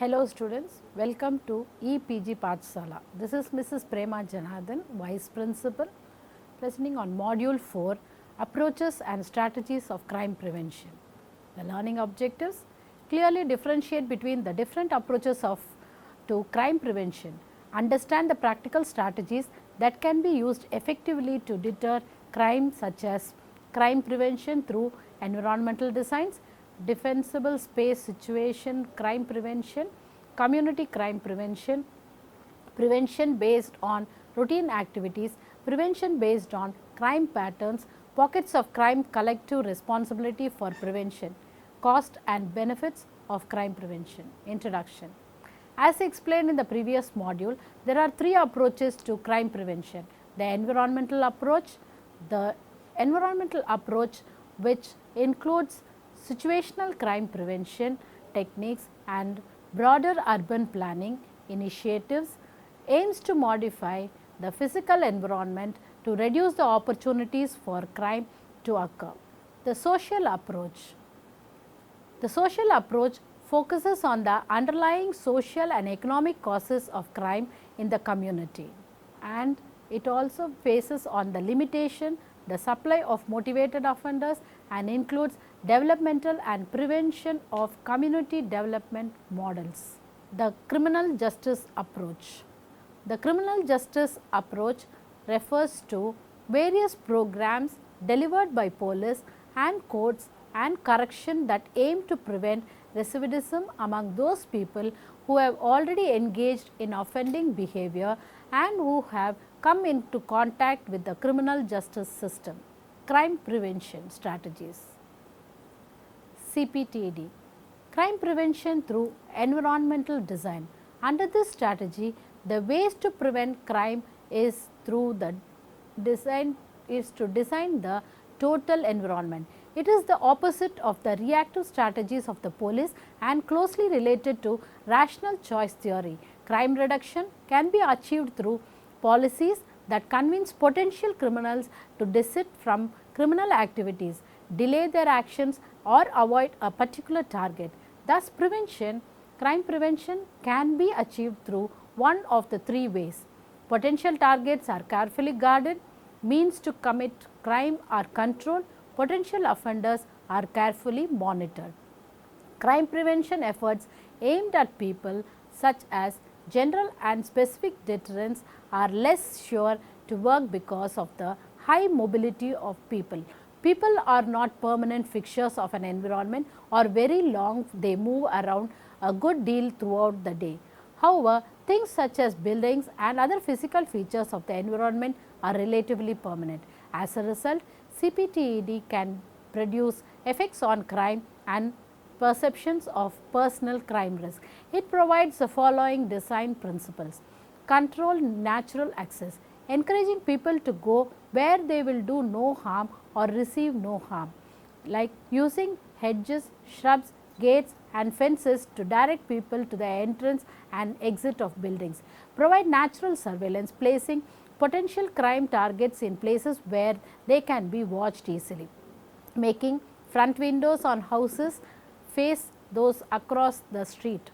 Hello students, welcome to EPG Pathsala. This is Mrs. Prema Janardhan, Vice Principal, presenting on Module 4, Approaches and Strategies of Crime Prevention. The learning objectives clearly differentiate between the different approaches to crime prevention, understand the practical strategies that can be used effectively to deter crime such as crime prevention through environmental designs, defensible space situation crime prevention, community crime prevention, prevention based on routine activities, prevention based on crime patterns, pockets of crime, collective responsibility for prevention, cost and benefits of crime prevention. Introduction. As explained in the previous module, there are three approaches to crime prevention. The environmental approach which includes situational crime prevention techniques and broader urban planning initiatives, aims to modify the physical environment to reduce the opportunities for crime to occur. The social approach focuses on the underlying social and economic causes of crime in the community, and it also faces on the limitation, the supply of motivated offenders, and includes developmental and prevention of community development models. The criminal justice approach. The criminal justice approach refers to various programs delivered by police and courts and correction that aim to prevent recidivism among those people who have already engaged in offending behavior and who have come into contact with the criminal justice system. Crime prevention strategies. CPTD, crime prevention through environmental design. Under this strategy, the ways to prevent crime is through the design the total environment. It is the opposite of the reactive strategies of the police and closely related to rational choice theory. Crime reduction can be achieved through policies that convince potential criminals to desist from criminal activities, delay their actions or avoid a particular target. Thus, crime prevention can be achieved through one of the three ways. Potential targets are carefully guarded, means to commit crime are controlled, potential offenders are carefully monitored. Crime prevention efforts aimed at people such as general and specific deterrence are less sure to work because of the high mobility of people. People are not permanent fixtures of an environment or very long, they move around a good deal throughout the day. However, things such as buildings and other physical features of the environment are relatively permanent. As a result, CPTED can produce effects on crime and perceptions of personal crime risk. It provides the following design principles. Control natural access, encouraging people to go where they will do no harm or receive no harm, like using hedges, shrubs, gates and fences to direct people to the entrance and exit of buildings. Provide natural surveillance, placing potential crime targets in places where they can be watched easily. Making front windows on houses face those across the street.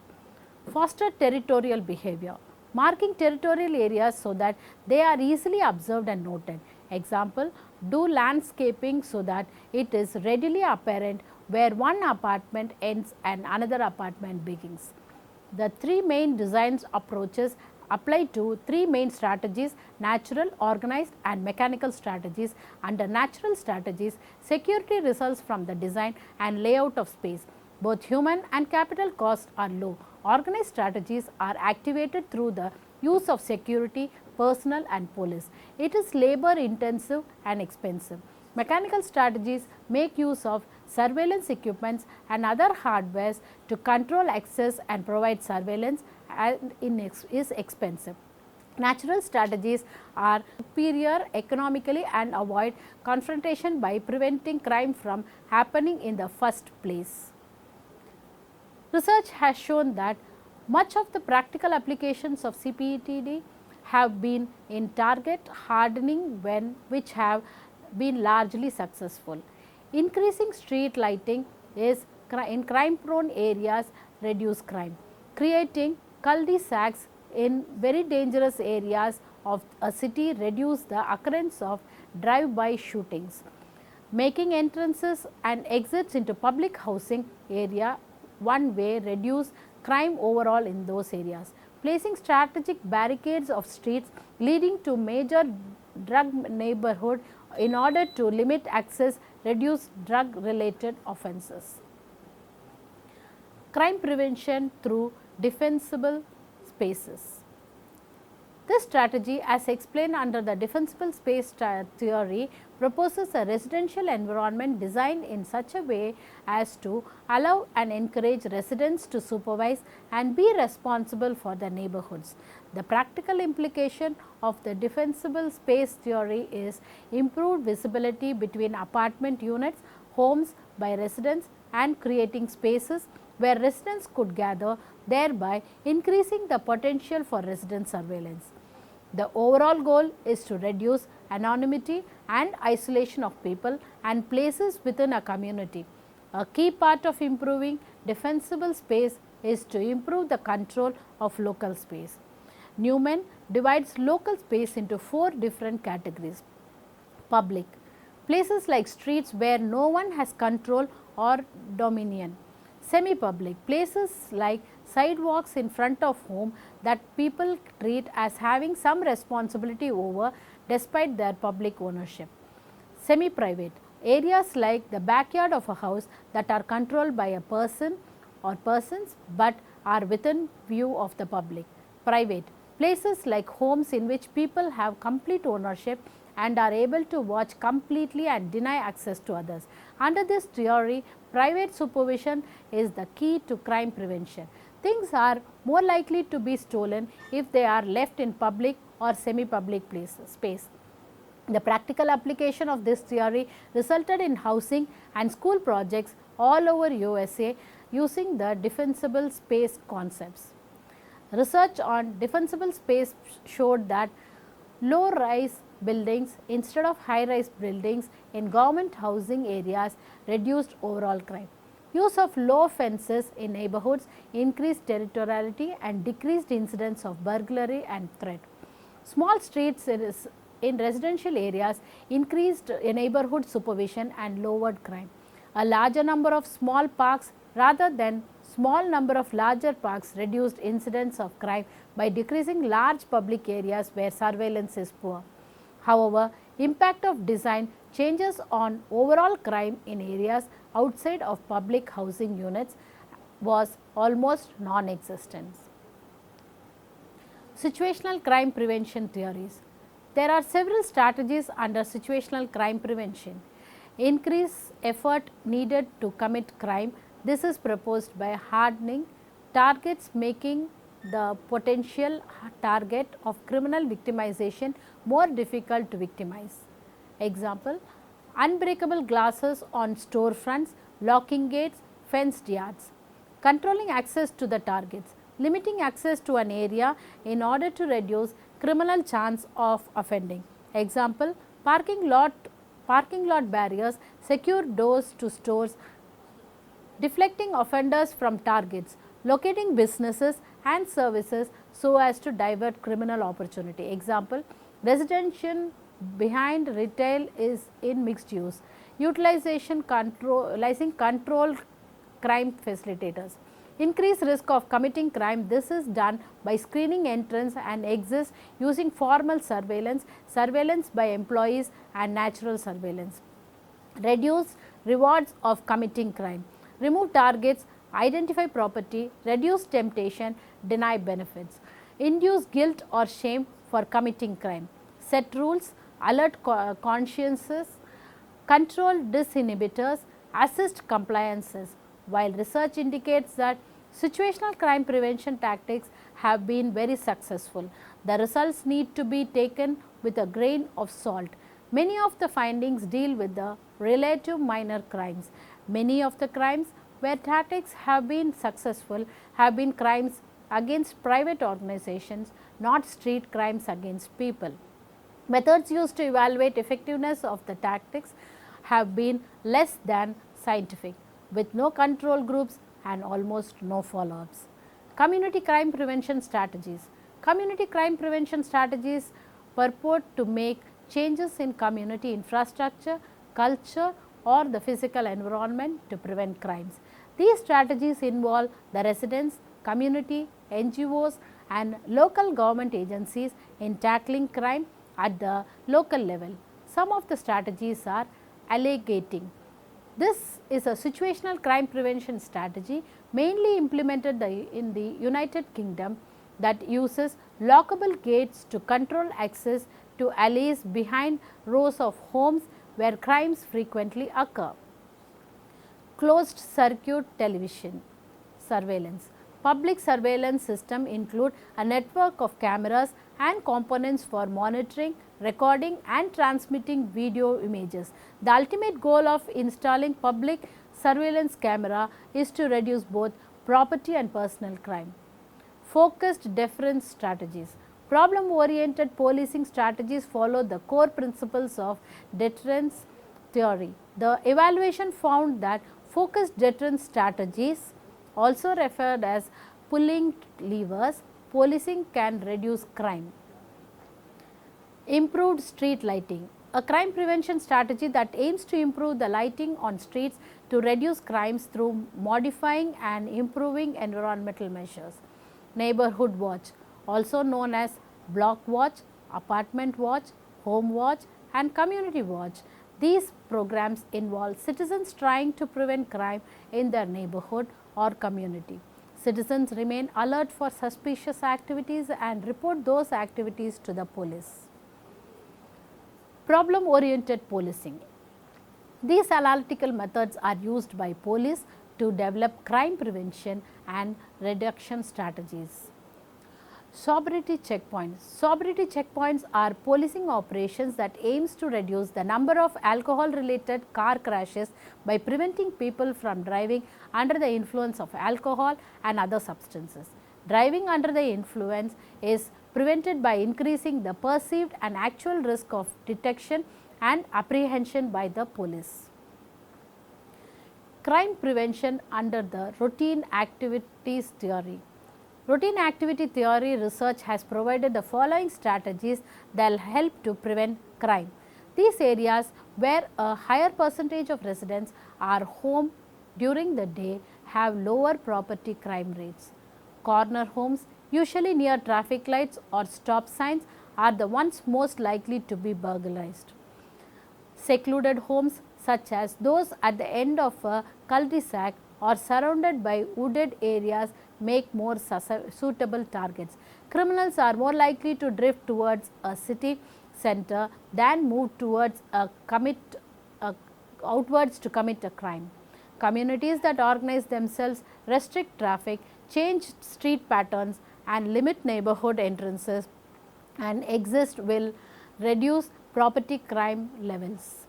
Foster territorial behavior, marking territorial areas so that they are easily observed and noted. Example, do landscaping so that it is readily apparent where one apartment ends and another apartment begins. The three main design approaches apply to three main strategies: natural, organized and mechanical strategies. Under natural strategies, security results from the design and layout of space. Both human and capital costs are low. Organized strategies are activated through the use of security, personnel and police. It is labor intensive and expensive. Mechanical strategies make use of surveillance equipments and other hardwares to control access and provide surveillance, and is expensive. Natural strategies are superior economically and avoid confrontation by preventing crime from happening in the first place. Research has shown that much of the practical applications of CPTD have been in target hardening which have been largely successful. Increasing street lighting is in crime prone areas reduce crime. creating cul-de-sacs in very dangerous areas of a city reduce the occurrence of drive-by shootings, making entrances and exits into public housing area one way reduce crime overall in those areas, placing strategic barricades of streets leading to major drug neighborhood in order to limit access, reduce drug related offences. Crime prevention through defensible spaces. This strategy, as explained under the defensible space theory, proposes a residential environment designed in such a way as to allow and encourage residents to supervise and be responsible for their neighborhoods. The practical implication of the defensible space theory is improved visibility between apartment units, homes by residents, and creating spaces where residents could gather, thereby increasing the potential for resident surveillance. The overall goal is to reduce anonymity and isolation of people and places within a community. A key part of improving defensible space is to improve the control of local space. Newman divides local space into 4 different categories. Public, places like streets where no one has control or dominion. Semi-public, places like sidewalks in front of home that people treat as having some responsibility over despite their public ownership. Semi-private, areas like the backyard of a house that are controlled by a person or persons but are within view of the public. Private, places like homes in which people have complete ownership and are able to watch completely and deny access to others. Under this theory, private supervision is the key to crime prevention. Things are more likely to be stolen if they are left in public or semi-public space. The practical application of this theory resulted in housing and school projects all over USA using the defensible space concepts. Research on defensible space showed that low-rise buildings instead of high-rise buildings in government housing areas reduced overall crime. Use of low fences in neighborhoods increased territoriality and decreased incidents of burglary and theft. Small streets in residential areas increased neighborhood supervision and lowered crime. A larger number of small parks rather than small number of larger parks reduced incidents of crime by decreasing large public areas where surveillance is poor. However, impact of design changes on overall crime in areas outside of public housing units was almost non-existent. Situational crime prevention theories. There are several strategies under situational crime prevention. Increase effort needed to commit crime. This is proposed by hardening targets, making the potential target of criminal victimization more difficult to victimize. Example, unbreakable glasses on storefronts, locking gates, fenced yards. Controlling access to the targets, limiting access to an area in order to reduce criminal chance of offending. Example, parking lot barriers, secure doors to stores, deflecting offenders from targets, locating businesses and services so as to divert criminal opportunity. Example, residential behind retail is in mixed use, utilizing control crime facilitators. Increase risk of committing crime. This is done by screening entrance and exits using formal surveillance, surveillance by employees and natural surveillance. Reduce rewards of committing crime. Remove targets, identify property, reduce temptation, deny benefits. Induce guilt or shame for committing crime. Set rules, alert consciences, control disinhibitors, assist compliances. While research indicates that situational crime prevention tactics have been very successful, the results need to be taken with a grain of salt. Many of the findings deal with the relative minor crimes. Many of the crimes where tactics have been successful have been crimes against private organizations, not street crimes against people. Methods used to evaluate effectiveness of the tactics have been less than scientific, with no control groups and almost no follow-ups. Community crime prevention strategies. Community crime prevention strategies purport to make changes in community infrastructure, culture, or the physical environment to prevent crimes. These strategies involve the residents, community, NGOs, and local government agencies in tackling crime at the local level. Some of the strategies are allegating. This is a situational crime prevention strategy mainly implemented in the United Kingdom that uses lockable gates to control access to alleys behind rows of homes where crimes frequently occur. Closed circuit television surveillance. Public surveillance system include a network of cameras and components for monitoring, recording and transmitting video images. The ultimate goal of installing public surveillance camera is to reduce both property and personal crime. Focused deterrence strategies. Problem oriented policing strategies follow the core principles of deterrence theory. The evaluation found that focused deterrence strategies, also referred as pulling levers, policing can reduce crime. Improved street lighting. A crime prevention strategy that aims to improve the lighting on streets to reduce crimes through modifying and improving environmental measures. Neighborhood watch, also known as block watch, apartment watch, home watch and community watch. These programs involve citizens trying to prevent crime in their neighborhood or community. Citizens remain alert for suspicious activities and report those activities to the police. Problem oriented policing. These analytical methods are used by police to develop crime prevention and reduction strategies. Sobriety checkpoints. Sobriety checkpoints are policing operations that aims to reduce the number of alcohol related car crashes by preventing people from driving under the influence of alcohol and other substances. Driving under the influence is prevented by increasing the perceived and actual risk of detection and apprehension by the police. Crime prevention under the routine activities theory. Routine activity theory research has provided the following strategies that will help to prevent crime. These areas where a higher percentage of residents are home during the day have lower property crime rates. Corner homes, usually near traffic lights or stop signs, are the ones most likely to be burglarized. Secluded homes such as those at the end of a cul-de-sac or surrounded by wooded areas make more suitable targets. Criminals are more likely to drift towards a city center than move towards outwards to commit a crime. Communities that organize themselves, restrict traffic, change street patterns and limit neighborhood entrances and exits will reduce property crime levels.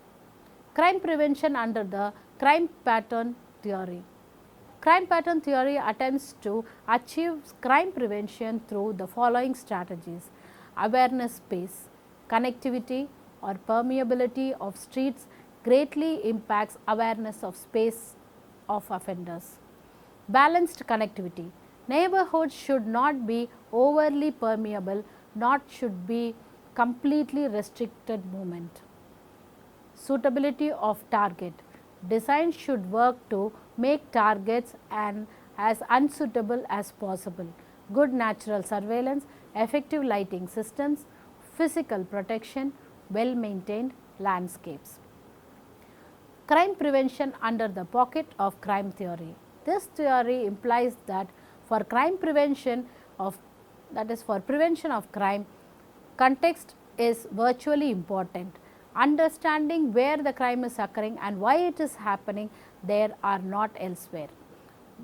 Crime prevention under the crime pattern theory. Crime pattern theory attempts to achieve crime prevention through the following strategies: awareness space, connectivity or permeability of streets greatly impacts awareness of space of offenders. Balanced connectivity. Neighborhoods should not be overly permeable, nor should be completely restricted movement. Suitability of target. Design should work to make targets as unsuitable as possible. Good natural surveillance, effective lighting systems, physical protection, well maintained landscapes. Crime prevention under the pocket of crime theory. This theory implies that for crime prevention of crime, context is virtually important. Understanding where the crime is occurring and why it is happening there are not elsewhere.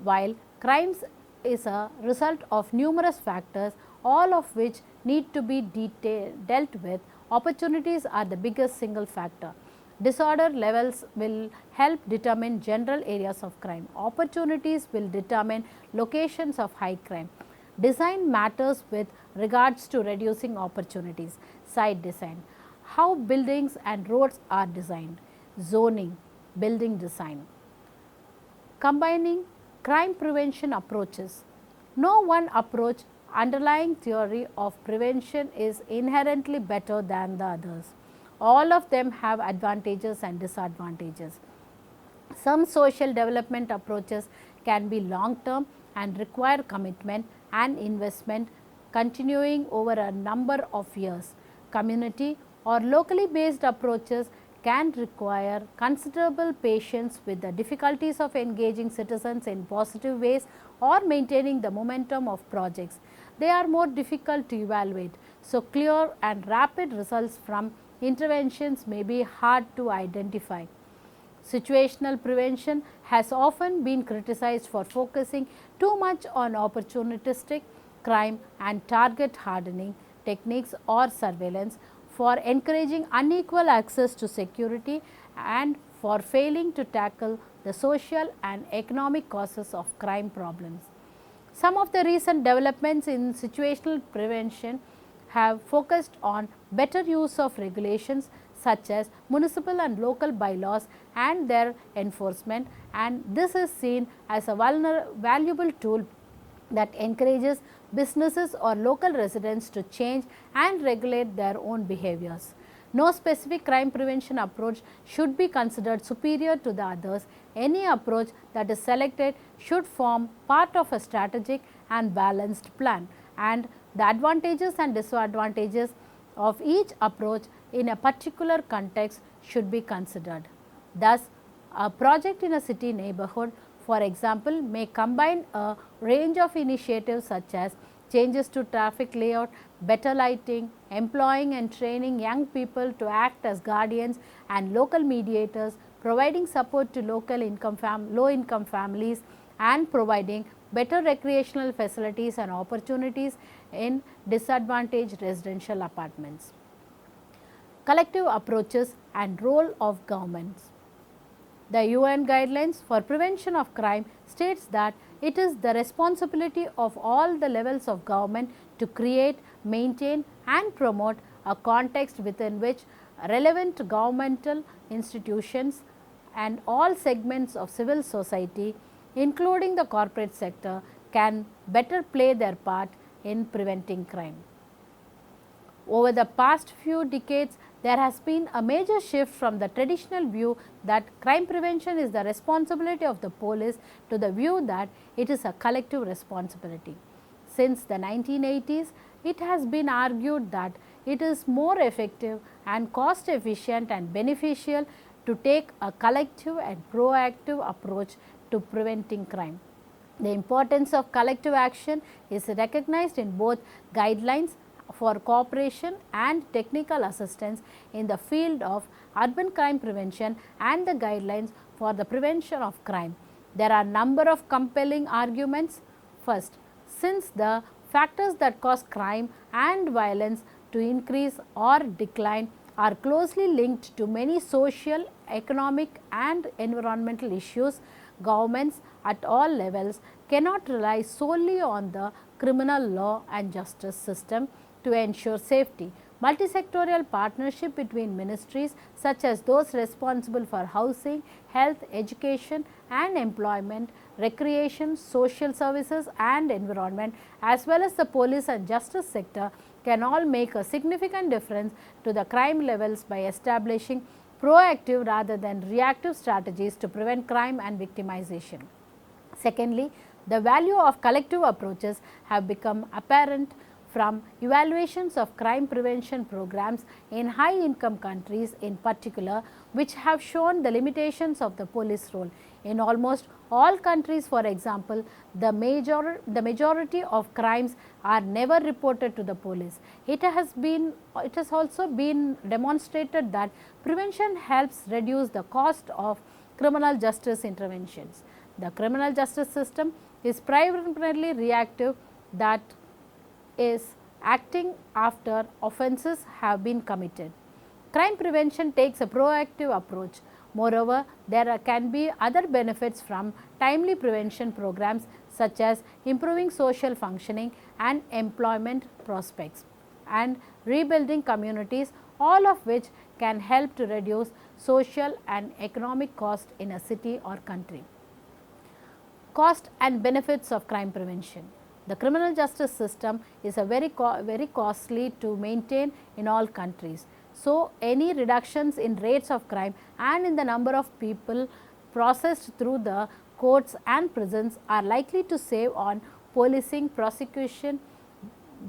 While crimes is a result of numerous factors, all of which need to be dealt with, opportunities are the biggest single factor. Disorder levels will help determine general areas of crime. Opportunities will determine locations of high crime. Design matters with regards to reducing opportunities. Site design. How buildings and roads are designed. Zoning, building design. Combining crime prevention approaches. No one approach underlying theory of prevention is inherently better than the others. All of them have advantages and disadvantages. Some social development approaches can be long term and require commitment and investment continuing over a number of years. Community or locally based approaches can require considerable patience with the difficulties of engaging citizens in positive ways or maintaining the momentum of projects. They are more difficult to evaluate, so clear and rapid results from interventions may be hard to identify. Situational prevention has often been criticized for focusing too much on opportunistic crime and target hardening techniques or surveillance, for encouraging unequal access to security, and for failing to tackle the social and economic causes of crime problems. Some of the recent developments in situational prevention have focused on better use of regulations such as municipal and local bylaws and their enforcement, and this is seen as a valuable tool that encourages businesses or local residents to change and regulate their own behaviors. No specific crime prevention approach should be considered superior to the others. Any approach that is selected should form part of a strategic and balanced plan, and the advantages and disadvantages of each approach in a particular context should be considered. Thus, a project in a city neighborhood, for example, may combine a range of initiatives such as changes to traffic layout, better lighting, employing and training young people to act as guardians and local mediators, providing support to low income families, and providing better recreational facilities and opportunities in disadvantaged residential apartments. Collective approaches and role of governments. The UN guidelines for prevention of crime states that it is the responsibility of all the levels of government to create, maintain and promote a context within which relevant governmental institutions and all segments of civil society, including the corporate sector, can better play their part in preventing crime. Over the past few decades, there has been a major shift from the traditional view that crime prevention is the responsibility of the police to the view that it is a collective responsibility. Since the 1980s, it has been argued that it is more effective and cost efficient and beneficial to take a collective and proactive approach to preventing crime. The importance of collective action is recognized in both guidelines for cooperation and technical assistance in the field of urban crime prevention and the guidelines for the prevention of crime. There are a number of compelling arguments. First, since the factors that cause crime and violence to increase or decline are closely linked to many social, economic and environmental issues, governments at all levels cannot rely solely on the criminal law and justice system to ensure safety. Multisectorial partnership between ministries such as those responsible for housing, health, education and employment, recreation, social services and environment, as well as the police and justice sector, can all make a significant difference to the crime levels by establishing proactive rather than reactive strategies to prevent crime and victimization. Secondly, the value of collective approaches have become apparent from evaluations of crime prevention programs in high income countries in particular, which have shown the limitations of the police role. In almost all countries, for example, the majority of crimes are never reported to the police. It has also been demonstrated that prevention helps reduce the cost of criminal justice interventions. The criminal justice system is primarily reactive, that is acting after offences have been committed. Crime prevention takes a proactive approach. Moreover, there can be other benefits from timely prevention programs such as improving social functioning and employment prospects and rebuilding communities, all of which can help to reduce social and economic cost in a city or country. Cost and benefits of crime prevention. The criminal justice system is a very costly to maintain in all countries. So, any reductions in rates of crime and in the number of people processed through the courts and prisons are likely to save on policing, prosecution,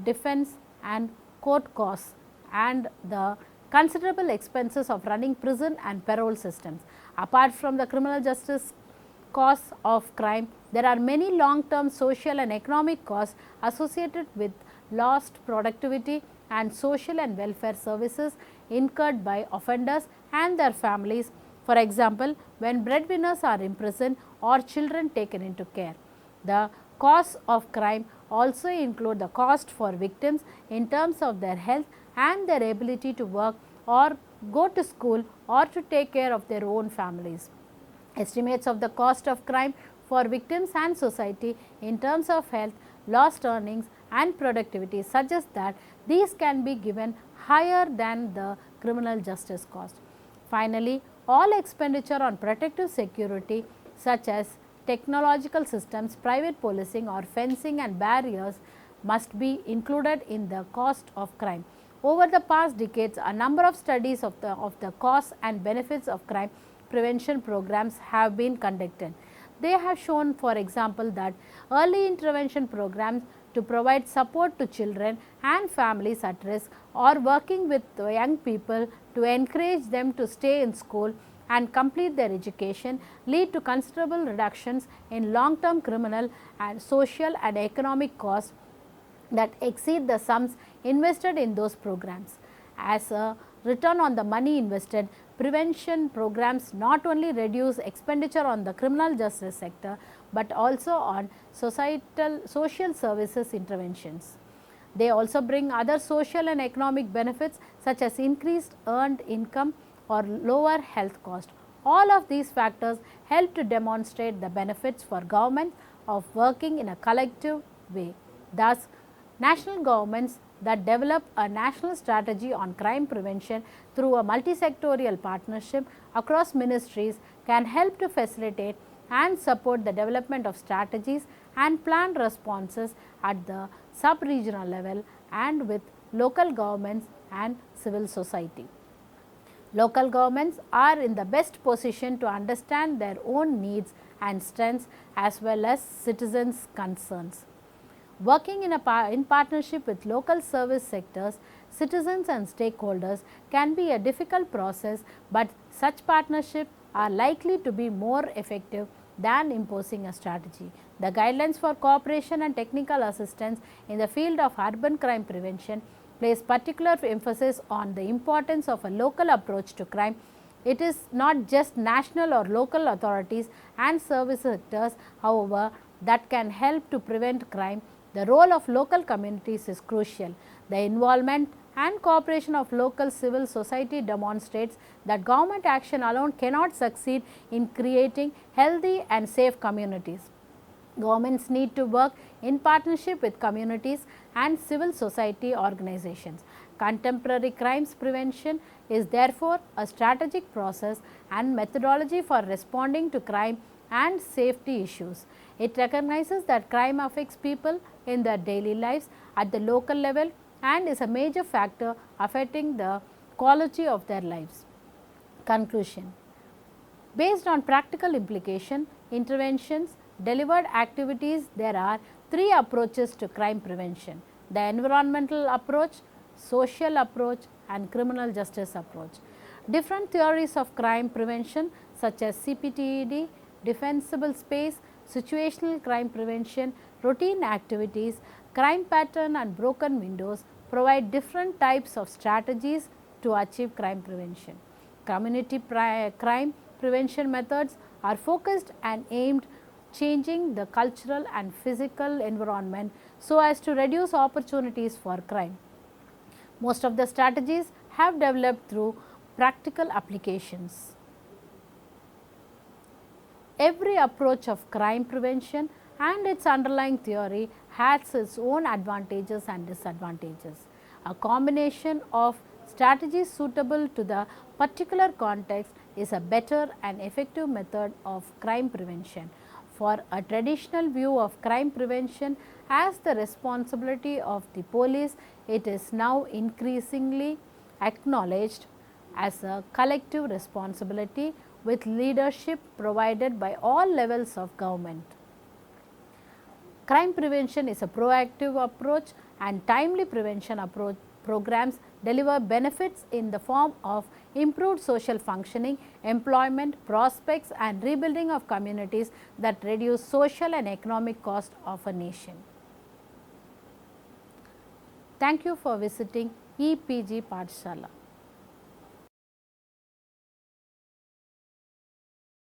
defense and court costs and the considerable expenses of running prison and parole systems. Apart from the criminal justice costs of crime, there are many long-term social and economic costs associated with lost productivity and social and welfare services incurred by offenders and their families. For example, when breadwinners are imprisoned or children taken into care. The costs of crime also include the cost for victims in terms of their health and their ability to work or go to school or to take care of their own families. Estimates of the cost of crime for victims and society in terms of health, lost earnings and productivity suggest that these can be given higher than the criminal justice cost. Finally, all expenditure on protective security such as technological systems, private policing or fencing and barriers must be included in the cost of crime. Over the past decades, a number of studies of the costs and benefits of crime prevention programs have been conducted. They have shown, for example, that early intervention programs to provide support to children and families at risk or working with young people to encourage them to stay in school and complete their education lead to considerable reductions in long-term criminal and social and economic costs that exceed the sums invested in those programs. As a return on the money invested, prevention programs not only reduce expenditure on the criminal justice sector, but also on social services interventions. They also bring other social and economic benefits such as increased earned income or lower health cost. All of these factors help to demonstrate the benefits for government of working in a collective way. Thus, national governments that develop a national strategy on crime prevention through a multisectorial partnership across ministries can help to facilitate and support the development of strategies and planned responses at the sub-regional level and with local governments and civil society. Local governments are in the best position to understand their own needs and strengths as well as citizens' concerns. Working in partnership with local service sectors, citizens and stakeholders can be a difficult process, but such partnerships are likely to be more effective than imposing a strategy. The guidelines for cooperation and technical assistance in the field of urban crime prevention place particular emphasis on the importance of a local approach to crime. It is not just national or local authorities and service sectors, however, that can help to prevent crime. The role of local communities is crucial. The involvement and cooperation of local civil society demonstrates that government action alone cannot succeed in creating healthy and safe communities. Governments need to work in partnership with communities and civil society organizations. Contemporary crimes prevention is therefore a strategic process and methodology for responding to crime and safety issues. It recognizes that crime affects people in their daily lives at the local level and is a major factor affecting the quality of their lives. Conclusion: based on practical implication, interventions, delivered activities, there are three approaches to crime prevention: the environmental approach, social approach and criminal justice approach. Different theories of crime prevention such as CPTED, defensible space, situational crime prevention, routine activities, crime pattern and broken windows provide different types of strategies to achieve crime prevention. Community crime prevention methods are focused and aimed changing the cultural and physical environment so as to reduce opportunities for crime. Most of the strategies have developed through practical applications. Every approach of crime prevention and its underlying theory has its own advantages and disadvantages. A combination of strategies suitable to the particular context is a better and effective method of crime prevention. For a traditional view of crime prevention as the responsibility of the police, it is now increasingly acknowledged as a collective responsibility with leadership provided by all levels of government. Crime prevention is a proactive approach, and timely prevention approach programs deliver benefits in the form of improved social functioning, employment prospects and rebuilding of communities that reduce social and economic cost of a nation. Thank you for visiting EPG Pathshala.